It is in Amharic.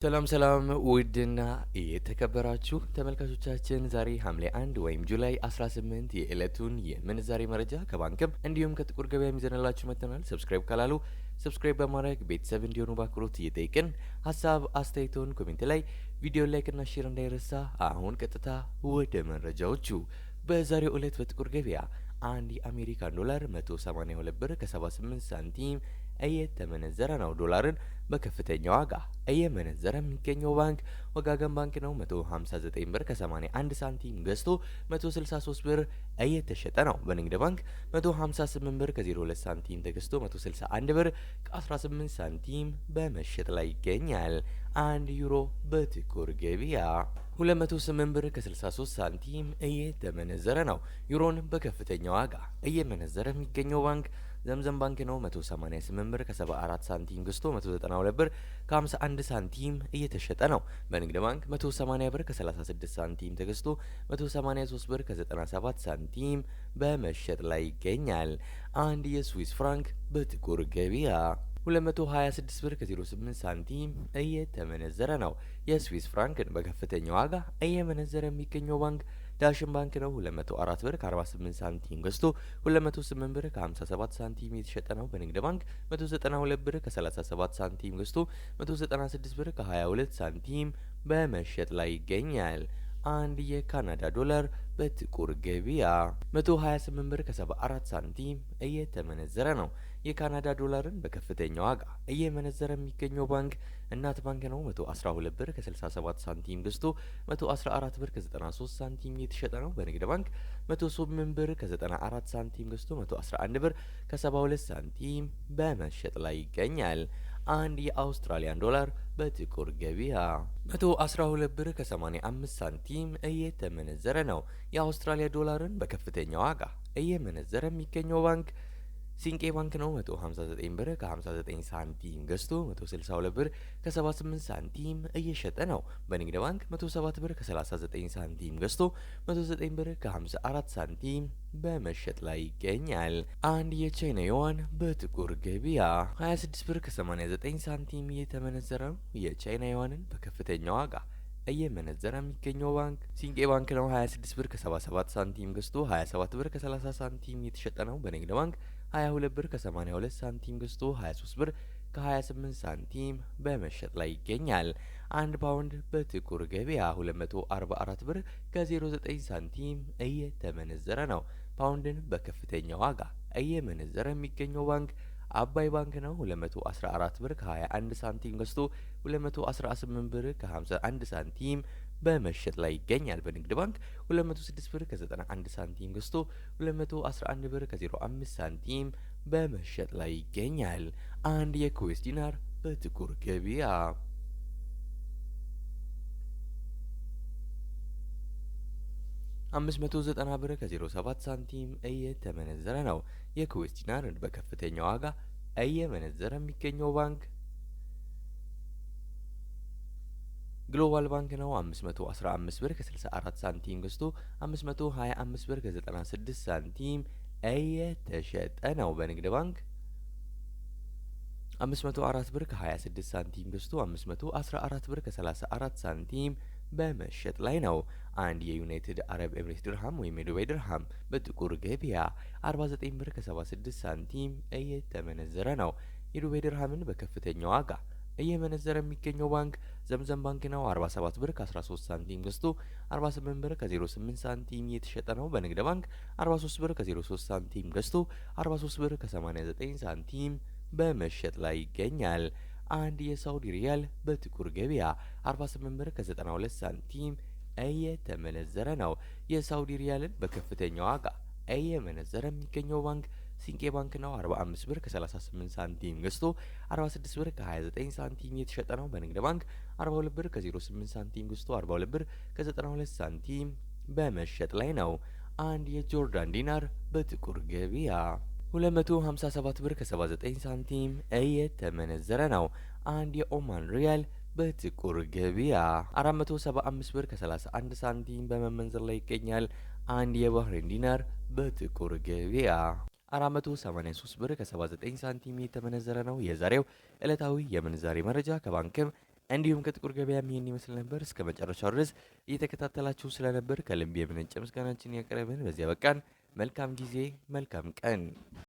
ሰላም ሰላም ውድና የተከበራችሁ ተመልካቾቻችን ዛሬ ሐምሌ 1 ወይም ጁላይ 18 የዕለቱን የምንዛሬ መረጃ ከባንክም እንዲሁም ከጥቁር ገበያ ይዘንላችሁ መጥተናል። ሰብስክራይብ ካላሉ ሰብስክራይብ በማድረግ ቤተሰብ እንዲሆኑ በአክብሮት እየጠየቅን ሀሳብ አስተያየቶን ኮሜንት ላይ ቪዲዮ ላይክና ሼር እንዳይረሳ። አሁን ቀጥታ ወደ መረጃዎቹ። በዛሬው ዕለት በጥቁር ገበያ አንድ የአሜሪካን ዶላር 182 ብር ከ78 ሳንቲም እየተመነዘረ ነው። ዶላርን በከፍተኛ ዋጋ እየመነዘረ የሚገኘው ባንክ ወጋገን ባንክ ነው። 159 ብር ከ81 ሳንቲም ገዝቶ 163 ብር እየተሸጠ ነው። በንግድ ባንክ 158 ብር ከ02 ሳንቲም ተገዝቶ 161 ብር ከ18 ሳንቲም በመሸጥ ላይ ይገኛል። 1 ዩሮ በጥቁር ገበያ 208 ብር ከ63 ሳንቲም እየተመነዘረ ነው። ዩሮን በከፍተኛ ዋጋ እየመነዘረ የሚገኘው ባንክ ዘምዘም ባንክ ነው። 188 ብር ከ74 ሳንቲም ገዝቶ 192 ብር ከ51 ሳንቲም እየተሸጠ ነው። በንግድ ባንክ 180 ብር ከ36 ሳንቲም ተገዝቶ 183 ብር ከ97 ሳንቲም በመሸጥ ላይ ይገኛል። አንድ የስዊስ ፍራንክ በጥቁር ገበያ 226 ብር ከ08 ሳንቲም እየተመነዘረ ነው። የስዊስ ፍራንክን በከፍተኛ ዋጋ እየመነዘረ የሚገኘው ባንክ ዳሽን ባንክ ነው። 204 ብር ከ48 ሳንቲም ገዝቶ 208 ብር ከ57 ሳንቲም የተሸጠ ነው። በንግድ ባንክ 192 ብር ከ37 ሳንቲም ገዝቶ 196 ብር ከ22 ሳንቲም በመሸጥ ላይ ይገኛል። አንድ የካናዳ ዶላር በጥቁር ገበያ 128 ብር ከ74 ሳንቲም እየተመነዘረ ነው። የካናዳ ዶላርን በከፍተኛ ዋጋ እየመነዘረ የሚገኘው ባንክ እናት ባንክ ነው። 112 ብር ከ67 ሳንቲም ገዝቶ 114 ብር ከ93 ሳንቲም የተሸጠ ነው። በንግድ ባንክ 108 ብር ከ94 ሳንቲም ገዝቶ 111 ብር ከ72 ሳንቲም በመሸጥ ላይ ይገኛል። አንድ የአውስትራሊያን ዶላር በጥቁር ገበያ 112 ብር ከ85 ሳንቲም እየተመነዘረ ነው። የአውስትራሊያ ዶላርን በከፍተኛ ዋጋ እየመነዘረ የሚገኘው ባንክ ሲንቄ ባንክ ነው። 159 ብር ከ59 ሳንቲም ገዝቶ 162 ብር ከ78 ሳንቲም እየሸጠ ነው። በንግድ ባንክ 107 ብር ከ39 ሳንቲም ገዝቶ 109 ብር ከ54 ሳንቲም በመሸጥ ላይ ይገኛል። አንድ የቻይና ዩዋን በጥቁር ገበያ 26 ብር ከ89 ሳንቲም እየተመነዘረ ነው። የቻይና ዩዋንን በከፍተኛ ዋጋ እየመነዘረ የሚገኘው ባንክ ሲንቄ ባንክ ነው። 26 ብር ከ77 ሳንቲም ገዝቶ 27 ብር ከ30 ሳንቲም የተሸጠ ነው። በንግድ ባንክ 22 ብር ከ82 ሳንቲም ገዝቶ 23 ብር ከ28 ሳንቲም በመሸጥ ላይ ይገኛል። አንድ ፓውንድ በጥቁር ገበያ 244 ብር ከ09 ሳንቲም እየተመነዘረ ነው። ፓውንድን በከፍተኛ ዋጋ እየመነዘረ የሚገኘው ባንክ አባይ ባንክ ነው። 214 ብር ከ21 ሳንቲም ገዝቶ 218 ብር ከ51 ሳንቲም በመሸጥ ላይ ይገኛል። በንግድ ባንክ 206 ብር ከ91 ሳንቲም ገዝቶ 211 ብር ከ05 ሳንቲም በመሸጥ ላይ ይገኛል። አንድ የኩዌስ ዲናር በጥቁር ገበያ 590 ብር ከ07 ሳንቲም እየተመነዘረ ነው። የኩዌስ ዲናርን በከፍተኛ ዋጋ እየመነዘረ የሚገኘው ባንክ ግሎባል ባንክ ነው። 515 ብር ከ64 ሳንቲም ገዝቶ 525 ብር ከ96 ሳንቲም እየተሸጠ ነው። በንግድ ባንክ 504 ብር ከ26 ሳንቲም ገዝቶ 514 ብር ከ34 ሳንቲም በመሸጥ ላይ ነው። አንድ የዩናይትድ አረብ ኤምሬት ድርሃም ወይም የዱባይ ድርሃም በጥቁር ገበያ 49 ብር ከ76 ሳንቲም እየተመነዘረ ነው። የዱባይ ድርሃምን በከፍተኛ ዋጋ እየመነዘረ የሚገኘው ባንክ ዘምዘም ባንክ ነው። 47 ብር ከ13 ሳንቲም ገዝቶ 48 ብር ከ08 ሳንቲም እየተሸጠ ነው። በንግድ ባንክ 43 ብር ከ03 ሳንቲም ገዝቶ 43 ብር ከ89 ሳንቲም በመሸጥ ላይ ይገኛል። አንድ የሳውዲ ሪያል በጥቁር ገበያ 48 ብር ከ92 ሳንቲም እየተመነዘረ ነው። የሳውዲ ሪያልን በከፍተኛ ዋጋ እየመነዘረ የሚገኘው ባንክ ሲንቄ ባንክ ነው። 45 ብር ከ38 ሳንቲም ገዝቶ 46 ብር ከ29 ሳንቲም እየተሸጠ ነው። በንግድ ባንክ 42 ብር ከ08 ሳንቲም ገዝቶ 42 ብር ከ92 ሳንቲም በመሸጥ ላይ ነው። አንድ የጆርዳን ዲናር በጥቁር ገበያ 257 ብር ከ79 ሳንቲም እየተመነዘረ ነው። አንድ የኦማን ሪያል በጥቁር ገበያ 475 ብር ከ31 ሳንቲም በመመንዘር ላይ ይገኛል። አንድ የባህሬን ዲናር በጥቁር ገበያ 483 ብር ከ79 ሳንቲም የተመነዘረ ነው። የዛሬው ዕለታዊ የምንዛሬ መረጃ ከባንክም እንዲሁም ከጥቁር ገበያም ይህን ይመስል ነበር። እስከ መጨረሻው ድረስ እየተከታተላችሁ ስለነበር ከልብ የመነጨ ምስጋናችን ያቀረብን በዚያ በቃን። መልካም ጊዜ፣ መልካም ቀን።